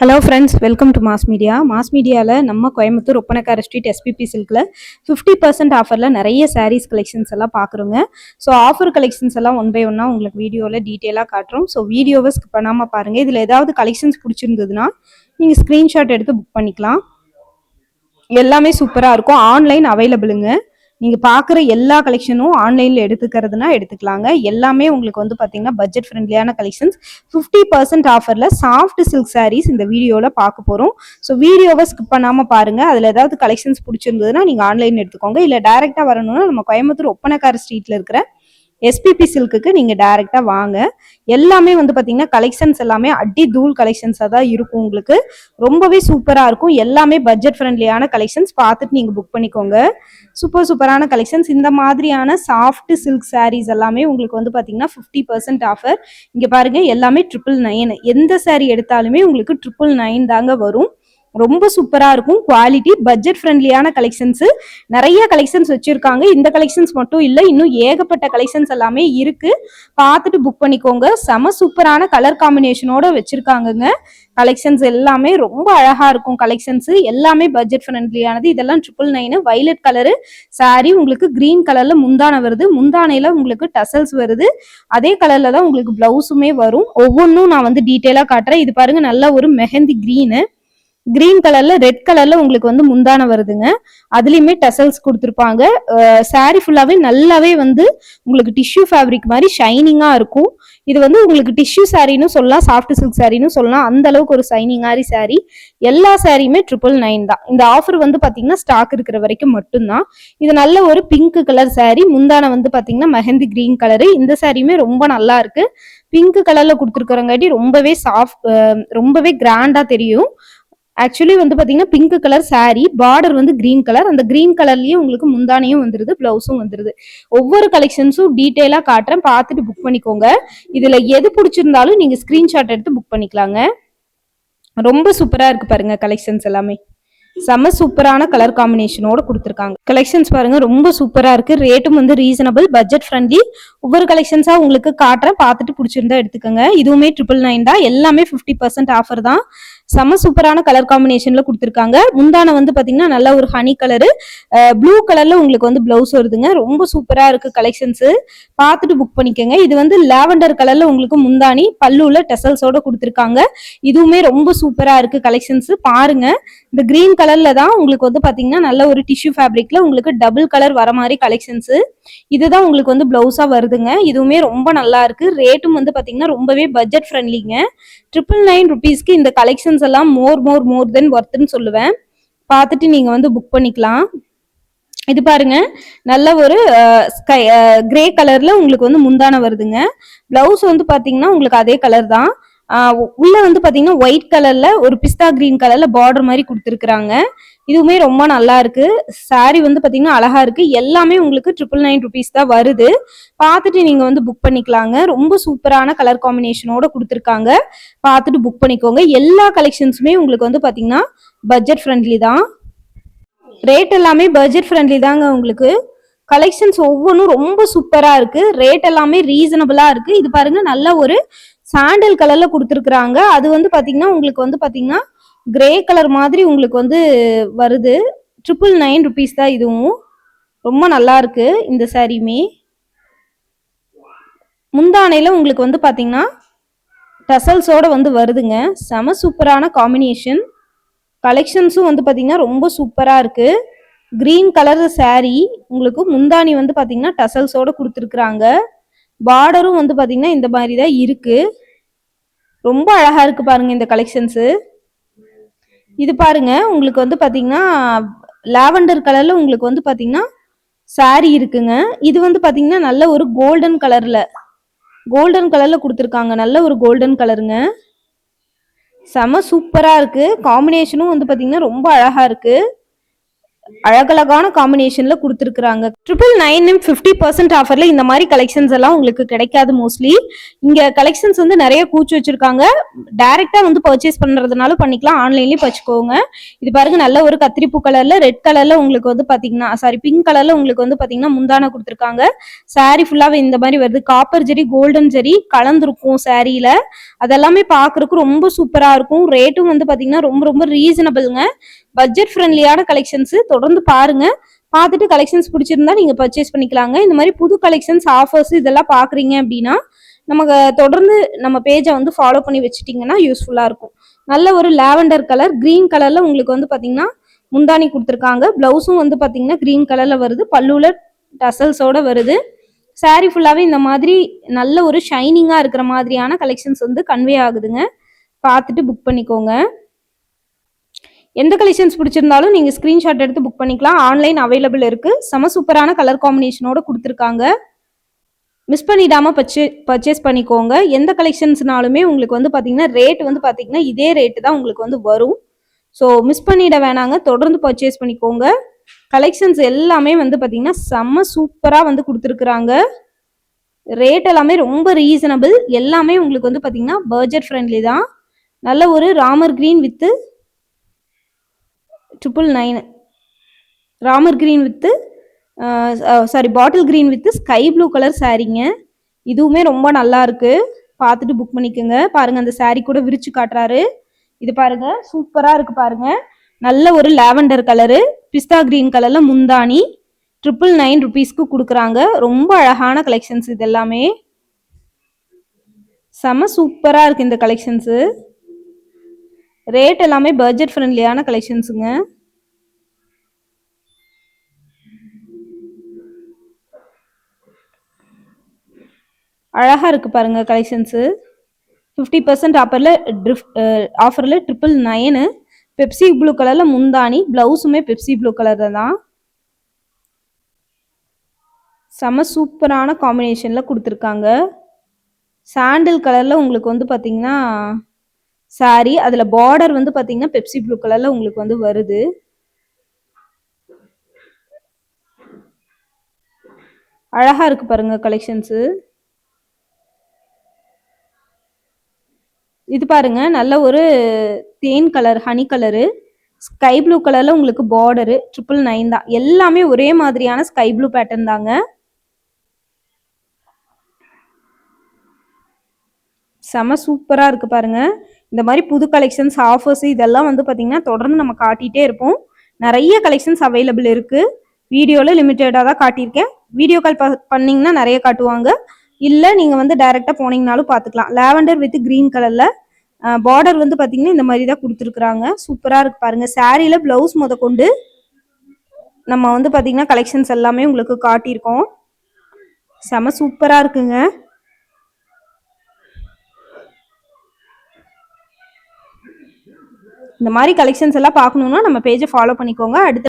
Hello friends, welcome to mass media. Mass மீடியாவில் நம்ம Coimbatore Oppanakara street SPB சில்கில் 50% ஆஃபரில் நிறைய சாரீஸ் கலெக்ஷன்ஸ் எல்லாம் பார்க்குறோங்க. ஸோ ஆஃபர் கலெக்ஷன்ஸ் எல்லாம் ஒன் பை ஒன்னாக உங்களுக்கு வீடியோவில் டீட்டெயிலாக காட்டுறோம். ஸோ வீடியோவை ஸ்கிப் பண்ணாமல் பாருங்கள். இதில் ஏதாவது கலெக்ஷன்ஸ் பிடிச்சிருந்ததுன்னா நீங்கள் ஸ்க்ரீன்ஷாட் எடுத்து புக் பண்ணிக்கலாம். எல்லாமே சூப்பராக இருக்கும். ஆன்லைன் அவைலபிளுங்க. நீங்கள் பார்க்குற எல்லா கலெக்ஷனும் ஆன்லைனில் எடுத்துக்கிறதுனா எடுத்துக்கலாங்க. எல்லாமே உங்களுக்கு வந்து பார்த்தீங்கன்னா பட்ஜெட் ஃப்ரெண்ட்லியான கலெக்ஷன்ஸ். 50% ஆஃபரில் சாஃப்ட் சில்க் சாரீஸ் இந்த வீடியோவில் பார்க்க போகிறோம். ஸோ வீடியோவை ஸ்கிப் பண்ணாமல் பாருங்கள். அதில் ஏதாவது கலெக்ஷன்ஸ் பிடிச்சிருந்ததுன்னா நீங்கள் ஆன்லைன் எடுத்துக்கோங்க. இல்லை டைரெக்டாக வரணும்னா நம்ம கோயம்புத்தூர் ஒப்பனக்கார ஸ்ட்ரீட்டில் இருக்கிற எஸ்பிபி சில்க்குக்கு நீங்கள் டைரெக்டாக வாங்க. எல்லாமே வந்து பார்த்தீங்கன்னா கலெக்ஷன்ஸ் எல்லாமே அடி தூள் கலெக்ஷன்ஸாக தான் இருக்கும். உங்களுக்கு ரொம்பவே சூப்பராக இருக்கும். எல்லாமே பட்ஜெட் ஃப்ரெண்ட்லியான கலெக்ஷன்ஸ் பார்த்துட்டு நீங்கள் புக் பண்ணிக்கோங்க. சூப்பரான கலெக்ஷன்ஸ். இந்த மாதிரியான சாஃப்ட் சில்க் சாரீஸ் எல்லாமே உங்களுக்கு வந்து பார்த்தீங்கன்னா 50% ஆஃபர். இங்கே பாருங்க, எல்லாமே 999. எந்த சாரீ எடுத்தாலுமே உங்களுக்கு 999 தாங்க வரும். ரொம்ப சூப்பரா இருக்கும். குவாலிட்டி பட்ஜெட் ஃப்ரெண்ட்லியான கலெக்ஷன்ஸ். நிறைய கலெக்ஷன்ஸ் வச்சிருக்காங்க. இந்த கலெக்ஷன்ஸ் மட்டும் இல்லை, இன்னும் ஏகப்பட்ட கலெக்ஷன்ஸ் எல்லாமே இருக்கு. பார்த்துட்டு புக் பண்ணிக்கோங்க. செம சூப்பரான கலர் காம்பினேஷனோட வச்சிருக்காங்கங்க. கலெக்ஷன்ஸ் எல்லாமே ரொம்ப அழகா இருக்கும். கலெக்ஷன்ஸ் எல்லாமே பட்ஜெட் ஃப்ரெண்ட்லியானது. இதெல்லாம் 999. வைலட் கலரு சாரி உங்களுக்கு கிரீன் கலர்ல முந்தானை வருது. முந்தானையில உங்களுக்கு டசல்ஸ் வருது. அதே கலர்ல தான் உங்களுக்கு பிளவுஸுமே வரும். ஒவ்வொன்றும் நான் வந்து டீட்டெயிலா காட்டுறேன். இது பாருங்க, நல்ல ஒரு மெஹந்தி கிரீன் கலர்ல ரெட் கலர்ல உங்களுக்கு வந்து முந்தானை வருதுங்க. அதுலயுமே டசல்ஸ் கொடுத்துருப்பாங்க. சாரி ஃபுல்லாவே நல்லாவே வந்து உங்களுக்கு டிஷ்யூ ஃபேப்ரிக் மாதிரி ஷைனிங்கா இருக்கும். இது வந்து உங்களுக்கு டிஷ்யூ சாரின்னு சொல்லலாம், சாஃப்ட் சில்க் சாரின்னு சொல்லலாம். அந்த அளவுக்கு ஒரு ஷைனிங்காரி சாரி. எல்லா சாரியுமே 999 தான். இந்த ஆஃபர் வந்து பாத்தீங்கன்னா ஸ்டாக் இருக்கிற வரைக்கும் மட்டும்தான். இது நல்ல ஒரு பிங்க் கலர் சாரி. முந்தானை வந்து பாத்தீங்கன்னா மெஹந்தி கிரீன் கலரு. இந்த சாரியுமே ரொம்ப நல்லா இருக்கு. பிங்க் கலர்ல கொடுத்துருக்கிறங்காட்டி ரொம்பவே ரொம்பவே கிராண்டா தெரியும். ஆக்சுவலி வந்து பாத்தீங்கன்னா பிங்க் கலர் சாரி, பார்டர் வந்து கிரீன் கலர். அந்த கிரீன் கலர்லயே உங்களுக்கு முந்தானையும் வந்துருது, பிளவுஸும் வந்துருது. ஒவ்வொரு கலெக்ஷன்ஸும் டீட்டெயிலா காட்டுறேன், பார்த்துட்டு புக் பண்ணிக்கோங்க. இதுல எது பிடிச்சிருந்தாலும் நீங்க ஸ்கிரீன்ஷாட் எடுத்து புக் பண்ணிக்கலாங்க. ரொம்ப சூப்பரா இருக்கு பாருங்க கலெக்ஷன்ஸ் எல்லாமே. செம சூப்பரான கலர் காம்பினேஷனோட கொடுத்துருக்காங்க. கலெக்ஷன்ஸ் பாருங்க, ரொம்ப சூப்பரா இருக்கு. ரேட்டும் வந்து ரீசனபிள், பட்ஜெட் ஃப்ரெண்ட்லி. ஒவ்வொரு கலெக்ஷன்ஸா உங்களுக்கு காட்டுறேன், பார்த்துட்டு பிடிச்சிருந்தா எடுத்துக்கோங்க. இதுவுமே 999 தான். எல்லாமே 50% ஆஃபர் தான். செம சூப்பரான கலர் காம்பினேஷன்ல கொடுத்துருக்காங்க. முந்தானை வந்து பாத்தீங்கன்னா நல்ல ஒரு ஹனி கலரு, ப்ளூ கலர்ல உங்களுக்கு வந்து பிளவுஸ் வருதுங்க. ரொம்ப சூப்பரா இருக்கு கலெக்ஷன்ஸ். பார்த்துட்டு புக் பண்ணிக்கோங்க. இது வந்து லாவெண்டர் கலர்ல உங்களுக்கு முந்தானி, பல்லுல டெசல்ஸோட கொடுத்துருக்காங்க. இதுவுமே ரொம்ப சூப்பரா இருக்கு கலெக்ஷன்ஸ். பாருங்க, இந்த கிரீன் கலர்ல தான் உங்களுக்கு வந்து பாத்தீங்கன்னா நல்ல ஒரு டிஷ்யூ ஃபேப்ரிக்ல உங்களுக்கு டபுள் கலர் வர மாதிரி கலெக்ஷன்ஸ். இதுதான் உங்களுக்கு வந்து பிளவுஸா வருதுங்க. இதுவுமே ரொம்ப நல்லா இருக்கு. ரேட்டும் வந்து பாத்தீங்கன்னா ரொம்பவே பட்ஜெட் ஃப்ரெண்ட்லிங்க. 999 ருபீஸ்க்கு இந்த கலெக்ஷன்ஸ் எல்லாம் மோர் தென் ஒர்த்னு சொல்லுவேன். பார்த்துட்டு நீங்க வந்து புக் பண்ணிக்கலாம். இது பாருங்க, நல்ல ஒரு கிரே கலர்ல உங்களுக்கு வந்து முந்தானை வருதுங்க. பிளவுஸ் வந்து பாத்தீங்கன்னா உங்களுக்கு அதே கலர் தான். உள்ள வந்து பாத்தீங்கன்னா ஒயிட் கலர்ல ஒரு பிஸ்தா கிரீன் கலர்ல பார்டர் மாதிரி கொடுத்துருக்காங்க. இதுவுமே ரொம்ப நல்லா இருக்கு. சாரி வந்து பாத்தீங்கன்னா அழகா இருக்கு. எல்லாமே உங்களுக்கு 999 ருபீஸ் தான் வருது. பார்த்துட்டு நீங்க வந்து புக் பண்ணிக்கலாங்க. ரொம்ப சூப்பரான கலர் காம்பினேஷனோட கொடுத்துருக்காங்க. பார்த்துட்டு புக் பண்ணிக்கோங்க. எல்லா கலெக்ஷன்ஸுமே உங்களுக்கு வந்து பாத்தீங்கன்னா பட்ஜெட் ஃப்ரெண்ட்லி தான். ரேட் எல்லாமே பட்ஜெட் ஃப்ரெண்ட்லி தாங்க. உங்களுக்கு கலெக்ஷன்ஸ் ஒவ்வொன்றும் ரொம்ப சூப்பரா இருக்கு. ரேட் எல்லாமே ரீசனபிளா இருக்கு. இது பாருங்க, நல்ல ஒரு சாண்டல் கலர்ல கொடுத்துருக்குறாங்க. அது வந்து பாத்தீங்கன்னா உங்களுக்கு வந்து பாத்தீங்கன்னா கிரே கலர் மாதிரி உங்களுக்கு வந்து வருது. 999 ருபீஸ் தான். இதுவும் ரொம்ப நல்லா இருக்கு. இந்த சாரியுமே முந்தானையில உங்களுக்கு வந்து பாத்தீங்கன்னா டசல்ஸோட வந்து வருதுங்க. செம சூப்பரான காம்பினேஷன். கலெக்ஷன்ஸும் வந்து பாத்தீங்கன்னா ரொம்ப சூப்பரா இருக்கு. கிரீன் கலர் சாரி, உங்களுக்கு முந்தானி வந்து பாத்தீங்கன்னா டசல்ஸோட கொடுத்துருக்குறாங்க. பார்டரும் வந்து பாத்தீங்கன்னா இந்த மாதிரி தான் இருக்கு. ரொம்ப அழகா இருக்கு பாருங்க இந்த கலெக்ஷன்ஸ். இது பாருங்க, உங்களுக்கு வந்து பாத்தீங்கன்னா லாவெண்டர் கலர்ல உங்களுக்கு வந்து பாத்தீங்கன்னா சாரி இருக்குங்க. இது வந்து பாத்தீங்கன்னா நல்ல ஒரு கோல்டன் கலர்ல கொடுத்துருக்காங்க. நல்ல ஒரு கோல்டன் கலருங்க. செம சூப்பரா இருக்கு. காம்பினேஷனும் வந்து பாத்தீங்கன்னா ரொம்ப அழகா இருக்கு. அழகழகான காம்பினேஷன்ல கொடுத்துருக்குறாங்க. 999 50% ஆஃபர்ல இந்த மாதிரி கலெக்ஷன்ஸ் எல்லாம் உங்களுக்கு கிடைக்காது. மோஸ்ட்லி இங்க கலெக்ஷன்ஸ் வந்து நிறைய கூச்சி வச்சிருக்காங்க. டைரக்டா வந்து பர்ச்சேஸ் பண்றதுனால பண்ணிக்கலாம், ஆன்லைன்லயும் வச்சுக்கோங்க. இது பாருங்க, நல்ல ஒரு கத்திரிப்பூ கலர்ல ரெட் கலர்ல உங்களுக்கு வந்து பாத்தீங்கன்னா பிங்க் கலர்ல உங்களுக்கு வந்து பாத்தீங்கன்னா முந்தான கொடுத்துருக்காங்க. சாரி ஃபுல்லாவே இந்த மாதிரி வருது. காப்பர் ஜெரி கோல்டன் ஜெரி கலந்துருக்கும் சாரியில. அதெல்லாமே பாக்குறதுக்கு ரொம்ப சூப்பரா இருக்கும். ரேட்டும் வந்து பாத்தீங்கன்னா ரொம்ப ரொம்ப ரீசனபிள்ங்க. பட்ஜெட் ஃப்ரெண்ட்லியான கலெக்ஷன்ஸ். தொடர்ந்து பாருங்க, பார்த்துட்டு கலெக்ஷன்ஸ் பிடிச்சிருந்தா நீங்க பர்ச்சேஸ் பண்ணிக்கலாங்க. இந்த மாதிரி புது கலெக்ஷன்ஸ் ஆஃபர்ஸ் இதெல்லாம் பாக்குறீங்க அப்படின்னா நமக்கு தொடர்ந்து நம்ம பேஜை வந்து ஃபாலோ பண்ணி வச்சுட்டீங்கன்னா யூஸ்ஃபுல்லா இருக்கும். நல்ல ஒரு லாவெண்டர் கலர் கிரீன் கலர்ல உங்களுக்கு வந்து பாத்தீங்கன்னா முந்தானி கொடுத்துருக்காங்க. பிளவுஸும் வந்து பாத்தீங்கன்னா கிரீன் கலர்ல வருது, பல்லுல டசல்ஸோட வருது. சாரி ஃபுல்லாவே இந்த மாதிரி நல்ல ஒரு ஷைனிங்கா இருக்கிற மாதிரியான கலெக்ஷன்ஸ் வந்து கன்வே ஆகுதுங்க. பார்த்துட்டு புக் பண்ணிக்கோங்க. எந்த கலெக்ஷன்ஸ் பிடிச்சிருந்தாலும் நீங்க ஸ்கிரீன்ஷாட் எடுத்து புக் பண்ணிக்கலாம். ஆன்லைன் அவைலபிள் இருக்கு. செம சூப்பரான கலர் காம்பினேஷனோட கொடுத்துருக்காங்க. மிஸ் பண்ணிடாம பர்ச்சேஸ் பண்ணிக்கோங்க. எந்த கலெக்ஷன்ஸ்னாலுமே உங்களுக்கு வந்து பாத்தீங்கன்னா ரேட் வந்து பாத்தீங்கன்னா இதே ரேட்டு தான் உங்களுக்கு வந்து வரும். ஸோ மிஸ் பண்ணிட வேணாங்க, தொடர்ந்து பர்ச்சேஸ் பண்ணிக்கோங்க. கலெக்ஷன்ஸ் எல்லாமே வந்து பாத்தீங்கன்னா செம்ம சூப்பரா வந்து கொடுத்துருக்குறாங்க. ரேட் எல்லாமே ரொம்ப ரீசனபிள். எல்லாமே உங்களுக்கு வந்து பாத்தீங்கன்னா பட்ஜெட் ஃப்ரெண்ட்லி தான். நல்ல ஒரு Ramar green with 999, Ramar green with bottle green with sky blue colour சாரீங்க. இதுவுமே ரொம்ப நல்லா இருக்கு. பார்த்துட்டு புக் பண்ணிக்கோங்க. பாருங்க, அந்த சாரீ கூட விரிச்சு காட்டுறாரு. இது பாருங்க, சூப்பரா இருக்கு பாருங்க. நல்ல ஒரு லாவெண்டர் கலரு, பிஸ்தா கிரீன் கலர்ல முந்தானி 999 ருபீஸ்க்கு கொடுக்குறாங்க. ரொம்ப அழகான கலெக்ஷன்ஸ் இது எல்லாமே. செம சூப்பரா இருக்கு இந்த கலெக்ஷன்ஸ். ரேட் எல்லாமே பட்ஜெட் ஃப்ரெண்ட்லியான கலெக்ஷன்ஸுங்க. அழகா இருக்கு பாருங்க கலெக்ஷன்ஸ். 50% ஆஃபர்ல 999 பெப்சி ப்ளூ கலர்ல முந்தானி, பிளவுஸுமே பெப்சி ப்ளூ கலர்ல தான். செம சூப்பரான காம்பினேஷன்ல கொடுத்துருக்காங்க. சாண்டில் கலர்ல உங்களுக்கு வந்து பாத்தீங்கன்னா சாரி, அதுல பார்டர் வந்து பாத்தீங்கன்னா பெப்சி ப்ளூ கலர்ல உங்களுக்கு வந்து வருது. அழகா இருக்கு பாருங்க கலெக்ஷன்ஸ். இது பாருங்க, நல்ல ஒரு தேன் colour honey colour, sky blue கலர்ல உங்களுக்கு பார்டரு 999 தான். எல்லாமே ஒரே மாதிரியான ஸ்கை ப்ளூ பேட்டர்ன் தாங்க. செம சூப்பரா இருக்கு பாருங்க. இந்த மாதிரி புது கலெக்ஷன்ஸ் ஆஃபர்ஸ் இதெல்லாம் வந்து பாத்தீங்கன்னா தொடர்ந்து நம்ம காட்டிட்டே இருப்போம். நிறைய கலெக்ஷன்ஸ் அவைலபிள் இருக்கு. வீடியோல லிமிட்டடா தான் காட்டியிருக்கேன். வீடியோ கால் பண்ணீங்கன்னா நிறைய காட்டுவாங்க. இல்ல நீங்க வந்து டைரக்டா போனீங்கனாலும் பாத்துக்கலாம். லாவெண்டர் வித் கிரீன் கலர்ல பார்டர் வந்து பாத்தீங்கன்னா இந்த மாதிரி தான் கொடுத்துருக்காங்க. சூப்பரா இருக்கு பாருங்க. சாரியில பிளவுஸ் முத கொண்டு நம்ம வந்து பாத்தீங்கன்னா கலெக்ஷன்ஸ் எல்லாமே உங்களுக்கு காட்டியிருக்கோம். செம சூப்பரா இருக்குங்க. இந்த மாதிரி கலெக்ஷன்ஸ் எல்லாம் பார்க்கணும்னா நம்ம பேஜை ஃபாலோ பண்ணிக்கோங்க. அடுத்த